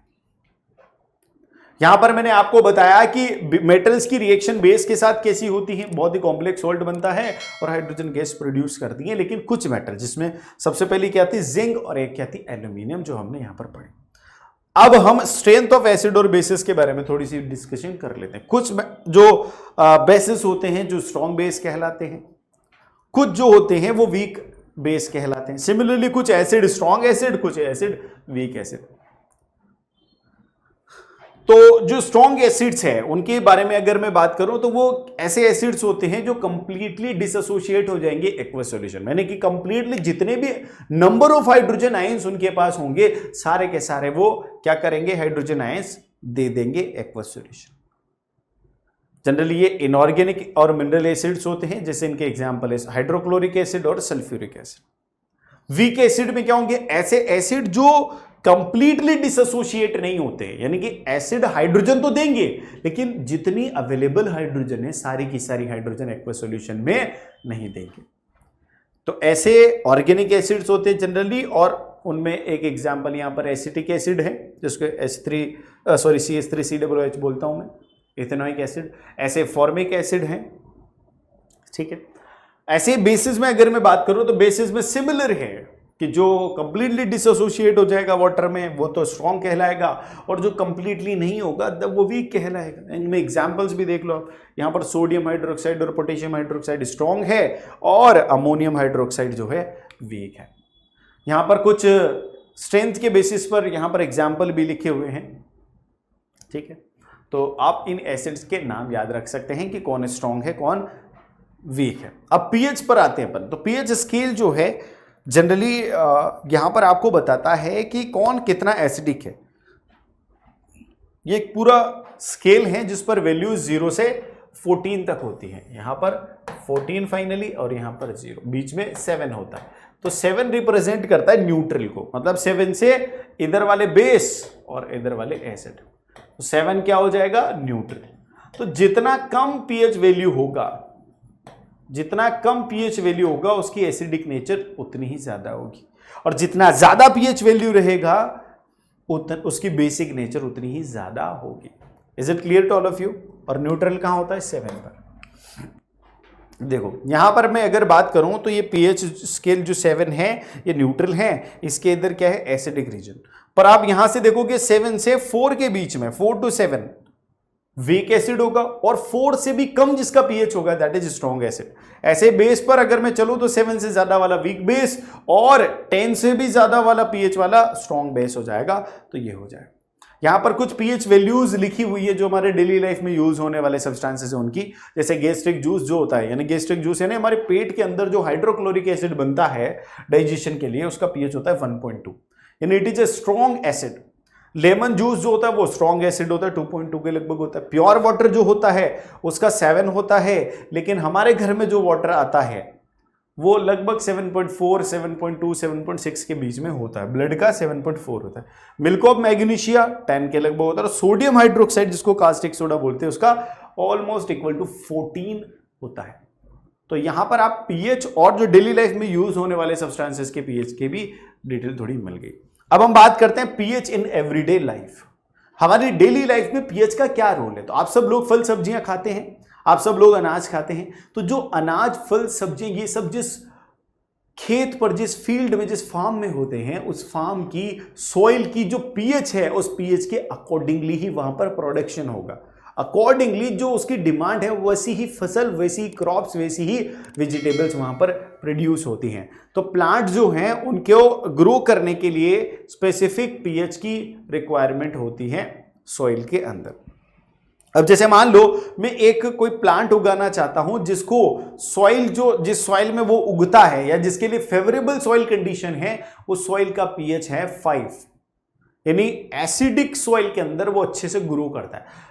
यहां पर मैंने आपको बताया कि मेटल्स की रिएक्शन बेस के साथ कैसी होती है, बहुत ही कॉम्प्लेक्स सॉल्ट बनता है और हाइड्रोजन गैस प्रोड्यूस करती है। लेकिन कुछ मेटल, जिसमें सबसे पहले क्या थी? जिंक, और एक क्या थी? एल्यूमिनियम, जो हमने यहां पर पढ़ी। अब हम स्ट्रेंथ ऑफ एसिड और बेसिस के बारे में थोड़ी सी डिस्कशन कर लेते हैं। कुछ जो बेसिस होते हैं जो स्ट्रॉन्ग बेस कहलाते हैं, कुछ जो होते हैं वो वीक बेस कहलाते हैं। सिमिलरली कुछ एसिड स्ट्रॉन्ग एसिड, कुछ एसिड वीक एसिड। तो जो स्ट्रॉन्ग एसिड्स है उनके बारे में अगर मैं बात करूं तो वो ऐसे एसिड्स होते हैं जो कंप्लीटली डिसोसिएट हो जाएंगे एक्वस सॉल्यूशन में, यानी कि कंप्लीटली जितने भी नंबर ऑफ हाइड्रोजन आयंस उनके पास होंगे सारे के सारे वो क्या करेंगे, हाइड्रोजन आयंस दे देंगे एक्वस सॉल्यूशन। जनरली ये इनऑर्गेनिक और मिनरल एसिड्स होते हैं, जैसे इनके एग्जांपल है हाइड्रोक्लोरिक एसिड और सल्फ्यूरिक एसिड। वीक एसिड में क्या होंगे, ऐसे एसिड जो कंप्लीटली डिसोसिएट नहीं होते, यानी कि एसिड हाइड्रोजन तो देंगे लेकिन जितनी अवेलेबल हाइड्रोजन है सारी की सारी हाइड्रोजन एक्वस सॉल्यूशन में नहीं देंगे। तो ऐसे ऑर्गेनिक एसिड्स होते हैं जनरली, और उनमें एक एग्जांपल यहां पर एसिटिक एसिड है जिसको CH3COOH बोलता हूं मैं, इथेनॉइक एसिड। ऐसे फॉर्मिक एसिड है, ठीक है। ऐसे बेसिस में अगर मैं बात करूं तो बेसिस में सिमिलर है कि जो कंप्लीटली डिसोसिएट हो जाएगा वाटर में वो तो स्ट्रॉन्ग कहलाएगा, और जो कंप्लीटली नहीं होगा तब वो वीक कहलाएगा। इनमें एग्जांपल्स भी देख लो आप, यहाँ पर सोडियम हाइड्रोक्साइड और पोटेशियम हाइड्रोक्साइड स्ट्रॉन्ग है और अमोनियम हाइड्रोक्साइड जो है वीक है। यहाँ पर कुछ स्ट्रेंथ के बेसिस पर यहाँ पर एग्जाम्पल भी लिखे हुए हैं, ठीक है। तो आप इन एसिड्स के नाम याद रख सकते हैं कि कौन स्ट्रॉन्ग है कौन वीक है। अब पीएच पर आते हैं अपन, तो पीएच स्केल जो है जनरली यहां पर आपको बताता है कि कौन कितना एसिडिक है। ये एक पूरा स्केल है जिस पर वैल्यूज 0 से 14 तक होती है। यहां पर 14 फाइनली और यहां पर 0, बीच में 7 होता है। तो 7 रिप्रेजेंट करता है न्यूट्रल को, मतलब 7 से इधर वाले बेस और इधर वाले एसिड, तो 7 क्या हो जाएगा, न्यूट्रल। तो जितना कम पीएच वैल्यू होगा, जितना कम पीएच वैल्यू होगा उसकी एसिडिक नेचर उतनी ही ज्यादा होगी, और जितना ज्यादा पीएच वैल्यू रहेगा उसकी बेसिक नेचर उतनी ही ज्यादा होगी। Is it clear to all of you? और न्यूट्रल कहां होता है, 7 पर। देखो यहां पर मैं अगर बात करूं तो ये पीएच स्केल जो 7 है ये न्यूट्रल है, इसके इधर क्या है, एसिडिक रीजन। पर आप यहां से देखोगे 7 से 4 के बीच में, 4 to 7 वीक एसिड होगा, और 4 से भी कम जिसका पीएच होगा दैट इज स्ट्रॉन्ग एसिड। ऐसे बेस पर अगर मैं चलूं तो 7 से ज्यादा वाला वीक बेस और 10 से भी ज्यादा वाला पीएच वाला स्ट्रॉन्ग बेस हो जाएगा। तो ये हो जाएगा। यहां पर कुछ पीएच वैल्यूज लिखी हुई है जो हमारे डेली लाइफ में यूज होने वाले सब्सटेंसेस है उनकी, जैसे गैस्ट्रिक जूस जो होता है, यानी गैस्ट्रिक जूस यानी हमारे पेट के अंदर जो हाइड्रोक्लोरिक एसिड बनता है डाइजेशन के लिए, उसका पीएच होता है 1.2, यानी it is a strong acid. Lemon juice जो होता है वो स्ट्रॉन्ग एसिड होता है, 2.2 के लगभग होता है। प्योर वाटर जो होता है उसका 7 होता है, लेकिन हमारे घर में जो वाटर आता है वो लगभग 7.4, 7.2, 7.6 के बीच में होता है। ब्लड का 7.4 होता है। मिल्क ऑफ मैग्नीशिया 10 के लगभग होता है, और सोडियम हाइड्रोक्साइड जिसको कास्टिक सोडा बोलते हैं उसका ऑलमोस्ट इक्वल टू 14 होता है। तो यहां पर आप पीएच और जो डेली लाइफ में यूज होने वाले सब्सटेंसेस के पीएच के भी डिटेल थोड़ी मिल गई। अब हम बात करते हैं पीएच इन एवरीडे लाइफ। हमारी डेली लाइफ में पीएच का क्या रोल है? तो आप सब लोग फल सब्जियां खाते हैं, आप सब लोग अनाज खाते हैं, तो जो अनाज फल सब्जियां ये सब जिस खेत पर, जिस फील्ड में, जिस फार्म में होते हैं, उस फार्म की सॉइल की जो पीएच है उस पीएच के अकॉर्डिंगली ही वहां पर प्रोडक्शन होगा। अकॉर्डिंगली जो उसकी डिमांड है वैसी ही फसल, वैसी ही क्रॉप्स, वैसी ही वेजिटेबल्स वहां पर प्रोड्यूस होती हैं। तो प्लांट जो हैं उनको ग्रो करने के लिए स्पेसिफिक पीएच की रिक्वायरमेंट होती है सॉइल के अंदर। अब जैसे मान लो मैं एक कोई प्लांट उगाना चाहता हूं जिसको सॉइल, जो जिस सॉइल में वो उगता है या जिसके लिए फेवरेबल सॉइल कंडीशन है, उस सॉइल का पीएच है 5, यानी एसिडिक सॉइल के अंदर वो अच्छे से ग्रो करता है।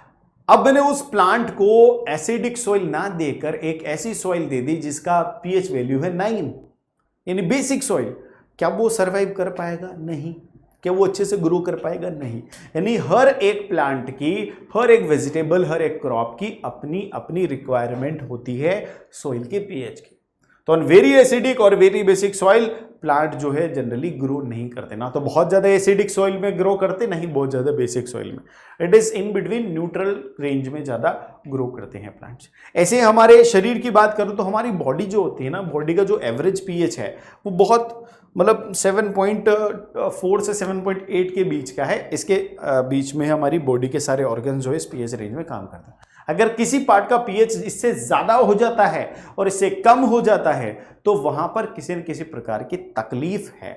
अब मैंने उस प्लांट को एसिडिक सॉइल ना देकर एक ऐसी सॉइल दे दी जिसका पीएच वैल्यू है 9, यानी बेसिक सॉइल। क्या वो सरवाइव कर पाएगा? नहीं। क्या वो अच्छे से ग्रो कर पाएगा? नहीं। यानी हर एक प्लांट की, हर एक वेजिटेबल, हर एक क्रॉप की अपनी अपनी रिक्वायरमेंट होती है सॉइल के पीएच की। तो ऑन वेरी एसिडिक और वेरी बेसिक सॉइल प्लांट जो है जनरली ग्रो नहीं करते, ना तो बहुत ज्यादा एसिडिक सॉइल में ग्रो करते, नहीं बहुत ज्यादा बेसिक सॉइल में। It is in between, neutral range में ज्यादा ग्रो करते हैं प्लांट्स। ऐसे हमारे शरीर की बात करूं तो हमारी बॉडी जो होती है ना, बॉडी का जो एवरेज पीएच है वो बहुत, मतलब 7.4 से 7.8 के बीच का है। इसके बीच में हमारी बॉडी के सारे ऑर्गन जो है इस पीएच रेंज में काम करते हैं। अगर किसी पार्ट का पीएच इससे ज्यादा हो जाता है और इससे कम हो जाता है तो वहां पर किसी न किसी प्रकार की तकलीफ है।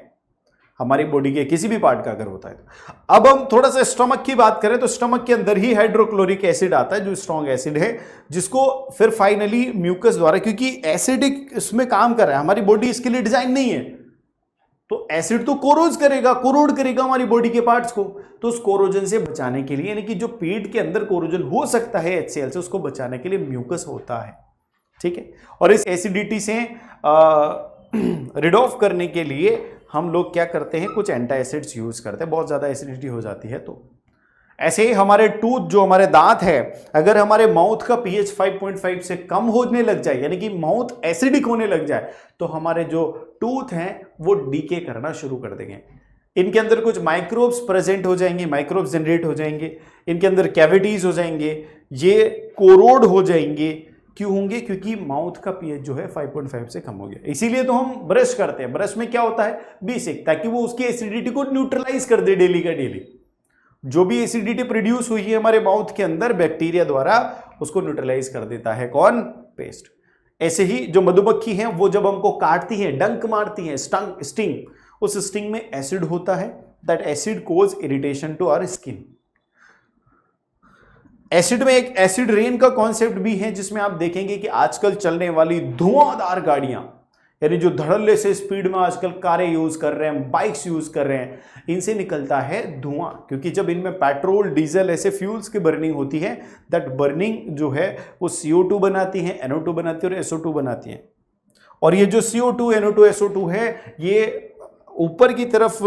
हमारी बॉडी के किसी भी पार्ट का अगर होता है तो। अब हम थोड़ा सा स्टमक की बात करें तो स्टमक के अंदर ही हाइड्रोक्लोरिक एसिड आता है जो स्ट्रॉन्ग एसिड है, जिसको फिर फाइनली म्यूकस द्वारा, क्योंकि एसिडिक इसमें काम कर रहा है, हमारी बॉडी इसके लिए डिजाइन नहीं है, तो एसिड तो कोरोज करेगा, कोरोड करेगा हमारी बॉडी के पार्ट्स को, तो उस कोरोजन से बचाने के लिए, यानी कि जो पेट के अंदर कोरोजन हो सकता है HCl से, उसको बचाने के लिए म्यूकस होता है, ठीक है। और इस एसिडिटी से रिड ऑफ करने के लिए हम लोग क्या करते हैं, कुछ एंटी एसिड्स यूज करते हैं, बहुत ज्यादा एसिडिटी हो जाती है तो। ऐसे ही हमारे टूथ, जो हमारे दांत है, अगर हमारे माउथ का pH 5.5 से कम होने लग जाए, यानी कि माउथ एसिडिक होने लग जाए, तो हमारे जो टूथ हैं वो डीके करना शुरू कर देंगे, इनके अंदर कुछ माइक्रोब्स प्रेजेंट हो जाएंगे, माइक्रोब्स जनरेट हो जाएंगे, इनके अंदर कैविटीज हो जाएंगे, ये कोरोड हो जाएंगे। क्यों होंगे? क्योंकि माउथ का pH जो है 5.5 से कम हो गया। इसीलिए तो हम ब्रश करते हैं, ब्रश में क्या होता है, बेसिक, ताकि वो उसकी एसिडिटी को न्यूट्रलाइज कर दे डेली का डेली। जो भी एसिडिटी प्रोड्यूस हुई है हमारे माउथ के अंदर बैक्टीरिया द्वारा, उसको न्यूट्रलाइज कर देता है कौन? पेस्ट। ऐसे ही जो मधुमक्खी हैं वो जब हमको काटती हैं, डंक मारती हैं, स्टिंग, उस स्टिंग में एसिड होता है, that acid cause irritation to our skin. Acid में एक एसिड रेन का कॉन्सेप्ट भी है, जिसमें आप देखेंगे कि आजकल चलने वाली धुआंधार गाड़ियां, यानी जो धड़ल्ले से स्पीड में आजकल कारें यूज कर रहे हैं, बाइक्स यूज कर रहे हैं, इनसे निकलता है धुआं, क्योंकि जब इनमें पेट्रोल, डीजल, ऐसे फ्यूल्स की बर्निंग होती है, दैट बर्निंग जो है वो CO2 बनाती है, NO2 बनाती है और SO2 बनाती है। और ये जो CO2, NO2, SO2 है, ये ऊपर की तरफ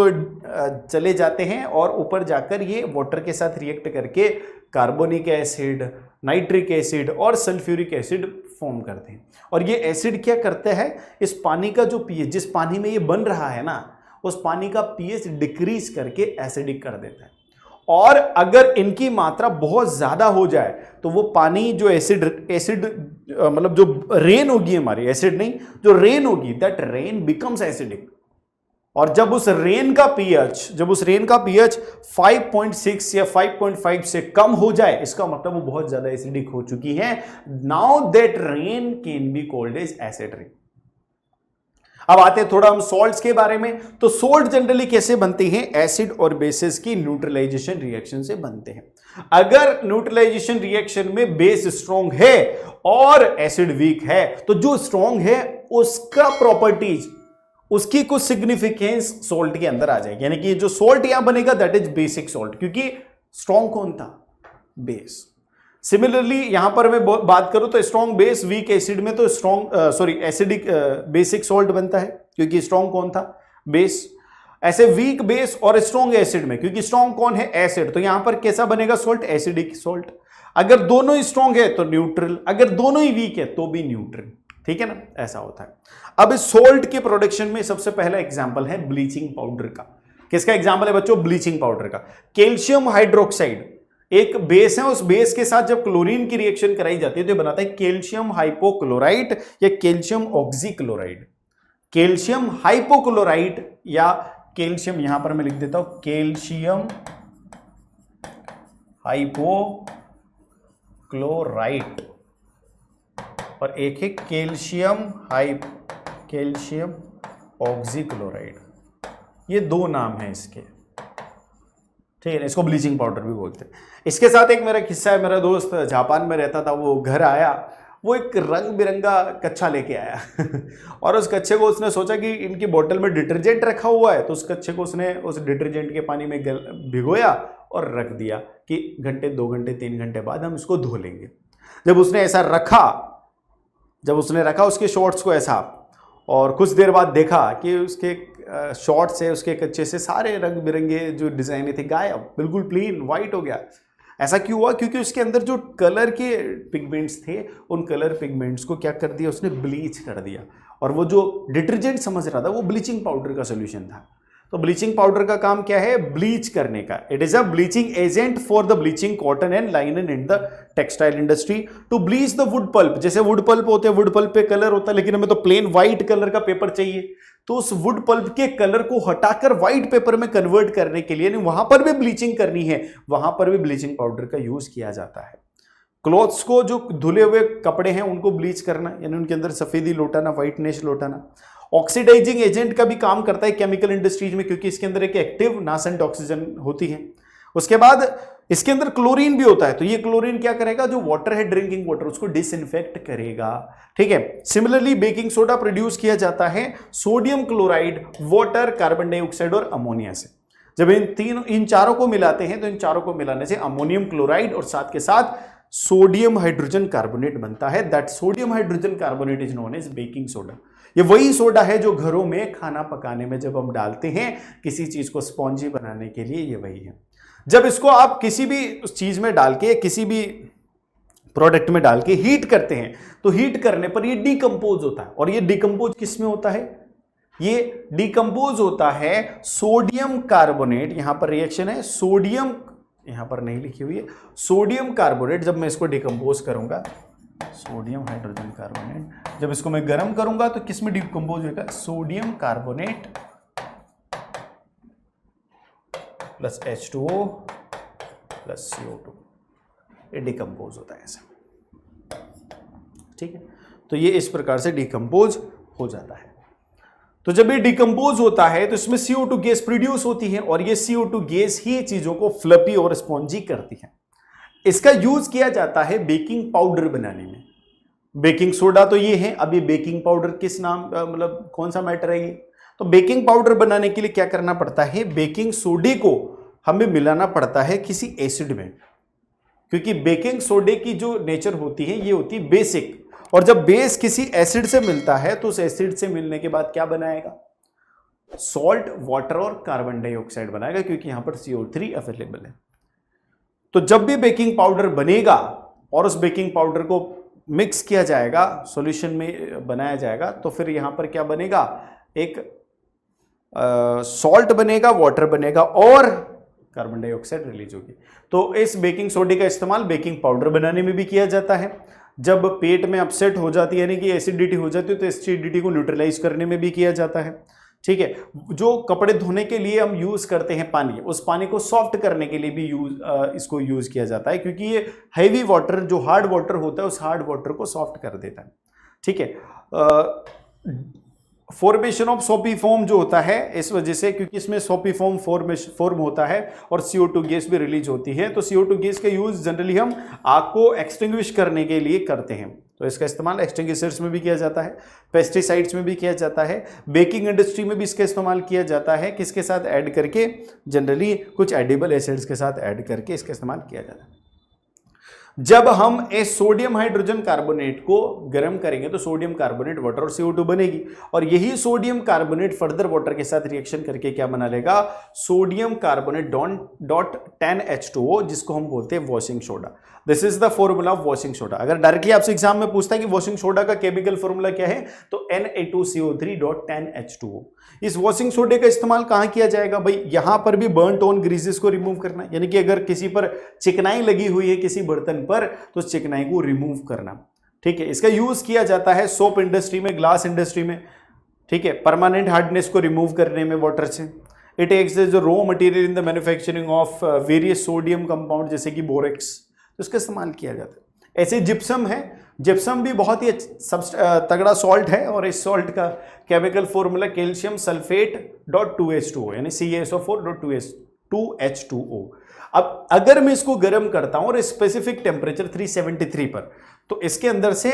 चले जाते हैं और ऊपर जाकर ये वाटर के साथ रिएक्ट करके कार्बोनिक एसिड, नाइट्रिक एसिड और सल्फ्यूरिक एसिड फॉर्म करते हैं। और ये एसिड क्या करते हैं, इस पानी का जो pH, जिस पानी में ये बन रहा है ना, उस पानी का pH डिक्रीज करके एसिडिक कर देता है। और अगर इनकी मात्रा बहुत ज्यादा हो जाए तो वो पानी जो एसिड मतलब जो रेन होगी हमारी, एसिड नहीं, जो रेन होगी, दैट रेन बिकम्स एसिडिक। और जब उस रेन का pH 5.6 या 5.5 से कम हो जाए, इसका मतलब वो बहुत ज्यादा एसिडिक हो चुकी है। Now that rain can be called as acid rain. अब आते हैं थोड़ा हम सॉल्ट्स के बारे में। तो सॉल्ट जनरली कैसे बनते हैं? एसिड और बेसिस की न्यूट्रलाइजेशन रिएक्शन से बनते हैं। अगर न्यूट्रलाइजेशन रिएक्शन में बेस स्ट्रॉन्ग है और एसिड वीक है, तो जो स्ट्रॉन्ग है उसका प्रॉपर्टीज, उसकी कुछ सिग्निफिकेंस सॉल्ट के अंदर आ जाएगी, यानी कि जो सॉल्ट यहां बनेगा दैट इज बेसिक सॉल्ट, क्योंकि स्ट्रॉन्ग कौन था? बेस। सिमिलरली यहां पर मैं बात करूं तो स्ट्रॉन्ग बेस वीक एसिड में तो एसिडिक बेसिक सॉल्ट बनता है, क्योंकि स्ट्रॉन्ग कौन था? बेस। ऐसे वीक बेस और स्ट्रॉन्ग एसिड में, क्योंकि स्ट्रॉन्ग कौन है? एसिड, तो यहां पर कैसा बनेगा सॉल्ट? Acidic salt. अगर दोनों ही स्ट्रॉन्ग है तो न्यूट्रल, अगर दोनों ही वीक है तो भी न्यूट्रल, ठीक है ना? ऐसा होता है। अब इस सोल्ट के प्रोडक्शन में सबसे पहला एग्जांपल है ब्लीचिंग पाउडर का। किसका एग्जांपल है बच्चों? ब्लीचिंग पाउडर का। कैल्शियम हाइड्रोक्साइड एक बेस है, उस बेस के साथ जब क्लोरीन की रिएक्शन कराई जाती है तो बनाता है कैल्शियम हाइपोक्लोराइड या कैल्शियम ऑक्सीक्लोराइड। कैल्शियम हाइपोक्लोराइड या कैल्शियम, यहां पर मैं लिख देता हूं कैल्शियम हाइपोक्लोराइड, और एक है कैल्शियम ऑक्सीक्लोराइड। ये दो नाम हैं इसके, ठीक है। इसको ब्लीचिंग पाउडर भी बोलते हैं। इसके साथ एक मेरा किस्सा है। मेरा दोस्त जापान में रहता था, वो घर आया, वो एक रंग बिरंगा कच्छा लेके आया और उस कच्छे को उसने सोचा कि इनकी बोतल में डिटर्जेंट रखा हुआ है, तो उस कच्छे को उसने उस डिटर्जेंट के पानी में भिगोया और रख दिया कि घंटे, 2 घंटे, 3 घंटे बाद हम इसको धो लेंगे। जब उसने रखा उसके शॉर्ट्स को ऐसा, और कुछ देर बाद देखा कि उसके शॉर्ट्स से, उसके कच्चे से सारे रंग बिरंगे जो डिजाइन थे गायब, बिल्कुल प्लेन वाइट हो गया। ऐसा क्यों हुआ? क्योंकि उसके अंदर जो कलर के पिगमेंट्स थे, उन कलर पिगमेंट्स को क्या कर दिया उसने? ब्लीच कर दिया। और वो जो डिटर्जेंट समझ रहा था वो ब्लीचिंग पाउडर का सोल्यूशन था। तो ब्लीचिंग पाउडर का काम क्या है? ब्लीच करने का। It is a bleaching agent for the bleaching cotton and linen in the textile industry to bleach the wood pulp. जैसे वुड पल्प होते हैं, वुड पल्प पे कलर होता है, लेकिन हमें तो प्लेन व्हाइट कलर का पेपर चाहिए, तो उस वुड पल्प के कलर को हटाकर व्हाइट पेपर में कन्वर्ट करने के लिए वहां पर भी ब्लीचिंग करनी है, वहां पर भी ब्लीचिंग पाउडर का यूज किया जाता है। क्लॉथ्स को, जो धुले हुए कपड़े हैं, उनको ब्लीच करना, यानी उनके अंदर सफेदी लौटाना, व्हाइटनेस लौटाना। ऑक्सीडाइजिंग एजेंट का भी काम करता है केमिकल इंडस्ट्रीज में, क्योंकि इसके अंदर एक एक्टिव नासेंट ऑक्सीजन होती है। उसके बाद इसके अंदर क्लोरीन भी होता है, तो ये क्लोरीन क्या करेगा, जो वाटर है ड्रिंकिंग वाटर उसको डिसइंफेक्ट करेगा। ठीक है। सिमिलरली बेकिंग सोडा प्रोड्यूस किया जाता है sodium chloride, water, carbon dioxide और अमोनिया से। जब इन चारों को मिलाते हैं तो इन चारों को मिलाने से अमोनियम क्लोराइड और साथ के साथ सोडियम हाइड्रोजन कार्बोनेट बनता है। That sodium hydrogen carbonate is known as baking soda. ये वही सोडा है जो घरों में खाना पकाने में जब हम डालते हैं किसी चीज को स्पॉन्जी बनाने के लिए, ये वही है। जब इसको आप किसी भी उस चीज में डाल के, किसी भी प्रोडक्ट में डाल के हीट करते हैं तो हीट करने पर ये डिकम्पोज होता है। और ये डिकम्पोज किस में होता है, ये डिकम्पोज होता है सोडियम कार्बोनेट, यहां पर रिएक्शन है सोडियम, यहां पर नहीं लिखी हुई है, सोडियम कार्बोनेट। जब मैं इसको डिकम्पोज करूंगा, सोडियम हाइड्रोजन कार्बोनेट, जब इसको मैं गर्म करूंगा तो किस में डिकम्पोज होगा, sodium carbonate plus H2O plus CO2, ये डिकम्पोज होता है ऐसा। ठीक है, तो ये इस प्रकार से डिकम्पोज हो जाता है। तो जब ये डिकम्पोज होता है तो इसमें CO2 गैस प्रोड्यूस होती है और ये CO2 गैस ही चीजों को फ्लफी और स्पॉन्जी करती है। इसका यूज किया जाता है बेकिंग पाउडर बनाने में। बेकिंग सोडा तो ये है, अब ये बेकिंग पाउडर किस नाम, मतलब कौन सा मैटर है ये, तो बेकिंग पाउडर बनाने के लिए क्या करना पड़ता है, बेकिंग सोडे को हमें मिलाना पड़ता है किसी एसिड में, क्योंकि बेकिंग सोडे की जो नेचर होती है ये होती है बेसिक, और जब बेस किसी एसिड से मिलता है तो उस एसिड से मिलने के बाद क्या बनाएगा, सॉल्ट, वाटर और कार्बन डाइऑक्साइड बनाएगा, क्योंकि यहां पर CO3 अवेलेबल है। तो जब भी बेकिंग पाउडर बनेगा और उस बेकिंग पाउडर को मिक्स किया जाएगा, सॉल्यूशन में बनाया जाएगा, तो फिर यहां पर क्या बनेगा, एक सॉल्ट बनेगा, वाटर बनेगा और कार्बन डाइऑक्साइड रिलीज होगी। तो इस बेकिंग सोडे का इस्तेमाल बेकिंग पाउडर बनाने में भी किया जाता है। जब पेट में अपसेट हो जाती है, यानी कि एसिडिटी हो जाती है, तो एसिडिटी को न्यूट्रलाइज करने में भी किया जाता है। ठीक है। जो कपड़े धोने के लिए हम यूज करते हैं पानी, उस पानी को सॉफ्ट करने के लिए भी इसको यूज किया जाता है, क्योंकि ये हैवी वाटर, जो हार्ड वाटर होता है, उस हार्ड वाटर को सॉफ्ट कर देता है। ठीक है। फॉर्मेशन ऑफ सोपी फॉर्म जो होता है इस वजह से, क्योंकि इसमें सोपी फॉर्म फॉर्म होता है और CO2 गैस भी रिलीज होती है। तो CO2 गैस का यूज जनरली हम आग को एक्सटिंग्विश करने के लिए करते हैं, तो इसका इस्तेमाल एक्सटिंग्विशर्स में भी किया जाता है, पेस्टिसाइड्स में भी किया जाता है, बेकिंग इंडस्ट्री में भी इसका इस्तेमाल किया जाता है। किसके साथ ऐड करके, जनरली कुछ एडिबल एसिड्स के साथ ऐड करके इसका इस्तेमाल किया जाता है। जब हम इस सोडियम हाइड्रोजन कार्बोनेट को गर्म करेंगे तो सोडियम कार्बोनेट, वाटर और CO2 बनेगी, और यही सोडियम कार्बोनेट फर्दर वाटर के साथ रिएक्शन करके क्या बना लेगा, सोडियम कार्बोनेट डॉट 10H2O, जिसको हम बोलते हैं washing soda. This is the formula of washing soda. अगर डायरेक्टली आपसे एग्जाम में पूछता है कि वॉशिंग सोडा का केमिकल फॉर्मूला क्या है, तो Na2CO3.10H2O। इस वॉशिंग सोडे का इस्तेमाल कहां किया जाएगा भाई, यहां पर भी बर्न्ट ऑन ग्रीसेस को रिमूव करना, यानी कि अगर किसी पर चिकनाई लगी हुई है किसी बर्तन पर, तो उस चिकनाई को रिमूव करना। ठीक है। इसका यूज किया जाता है सोप इंडस्ट्री में, ग्लास इंडस्ट्री में। ठीक है। परमानेंट हार्डनेस को रिमूव करने में वाटर से। It acts as raw material in the manufacturing of various sodium compound, जैसे कि बोरेक्स, तो इसका इस्तेमाल किया जाता है। ऐसे जिप्सम है, जिप्सम भी बहुत ही तगड़ा सॉल्ट है, और इस सॉल्ट का chemical formula calcium sulphate .2H2O, यानी CaSO4.2H2O। अब अगर मैं इसको गर्म करता हूं और स्पेसिफिक टेम्परेचर 373 पर, तो इसके अंदर से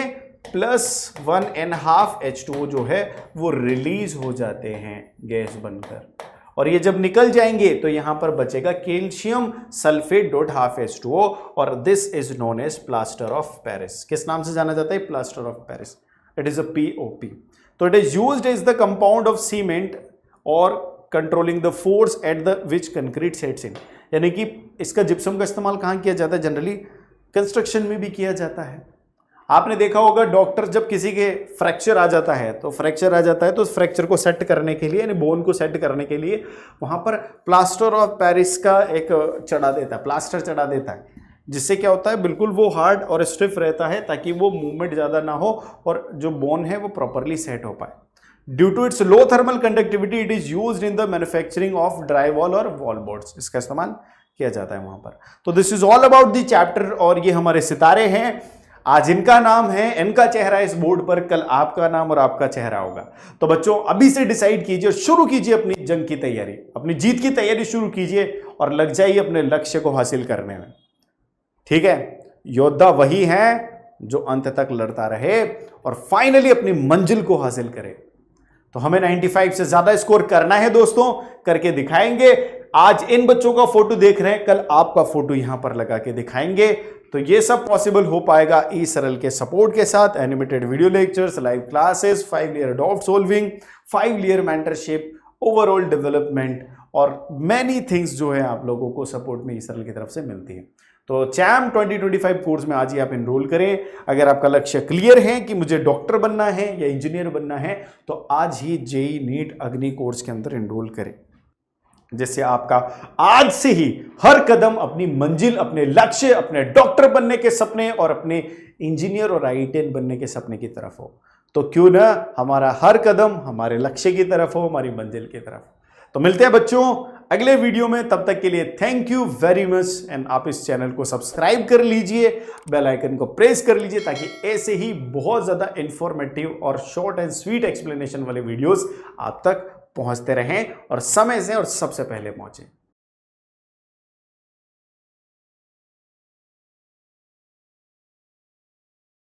+1.5 H2O जो है वो रिलीज हो जाते हैं गैस बनकर, और ये जब निकल जाएंगे तो यहां पर बचेगा कैल्शियम सल्फेट .12H2O, और this is known as plaster of Paris. किस नाम से जाना जाता है, plaster of Paris. It is a POP। तो it is used as the compound of cement और controlling the force at the which concrete sets in, यानी कि इसका जिप्सम का इस्तेमाल कहां किया जाता है, जनरली कंस्ट्रक्शन में भी किया जाता है। आपने देखा होगा डॉक्टर जब किसी के फ्रैक्चर आ जाता है तो उस फ्रैक्चर को सेट करने के लिए, यानी बोन को सेट करने के लिए वहां पर प्लास्टर ऑफ पेरिस का एक प्लास्टर चढ़ा देता है, जिससे क्या होता है, बिल्कुल वो हार्ड और स्टिफ रहता है, ताकि वो मूवमेंट ज़्यादा ना हो और जो बोन है वो प्रॉपरली सेट हो पाए। Due to its low thermal conductivity it is used in the manufacturing of dry wall और वॉल बोर्ड्स, इसका इस्तेमाल किया जाता है वहां पर। तो this is all about the chapter, और ये हमारे सितारे हैं। आज इनका नाम है, इनका चेहरा इस बोर्ड पर, कल आपका नाम और आपका चेहरा होगा। तो बच्चों अभी से डिसाइड कीजिए, शुरू कीजिए अपनी जंग की तैयारी, अपनी जीत की तैयारी शुरू कीजिए और लग जाइए अपने लक्ष्य को हासिल करने में। ठीक है, योद्धा वही है जो अंत तक लड़ता रहे और फाइनली अपनी मंजिल को हासिल करे। तो हमें 95 से ज्यादा स्कोर करना है दोस्तों, करके दिखाएंगे। आज इन बच्चों का फोटो देख रहे हैं, कल आपका फोटो यहां पर लगा के दिखाएंगे। तो ये सब पॉसिबल हो पाएगा ई सरल के सपोर्ट के साथ। Animated video lectures, live classes, 5 year dot solving, 5 year mentorship, overall development और मैनी थिंग्स जो है आप लोगों को सपोर्ट में ई सरल की तरफ से मिलती है। तो चैम 2025 कोर्स में आज ही आप एनरोल करें। अगर आपका लक्ष्य क्लियर है कि मुझे डॉक्टर बनना है या इंजीनियर बनना है, तो आज ही जेई नीट अग्नि कोर्स के अंदर एनरोल करें, जिससे आपका आज से ही हर कदम अपनी मंजिल, अपने लक्ष्य, अपने डॉक्टर बनने के सपने और अपने इंजीनियर और आईटीएन बनने के सपने की तरफ हो। तो क्यों ना हमारा हर कदम हमारे लक्ष्य की तरफ हो, हमारी मंजिल की तरफ। तो मिलते हैं बच्चों अगले वीडियो में, तब तक के लिए thank you very much. And आप इस चैनल को सब्सक्राइब कर लीजिए, बेल आइकन को प्रेस कर लीजिए, ताकि ऐसे ही बहुत ज्यादा इंफॉर्मेटिव और शॉर्ट एंड स्वीट एक्सप्लेनेशन वाले वीडियोस आप तक पहुंचते रहें और समय से और सबसे पहले पहुंचे।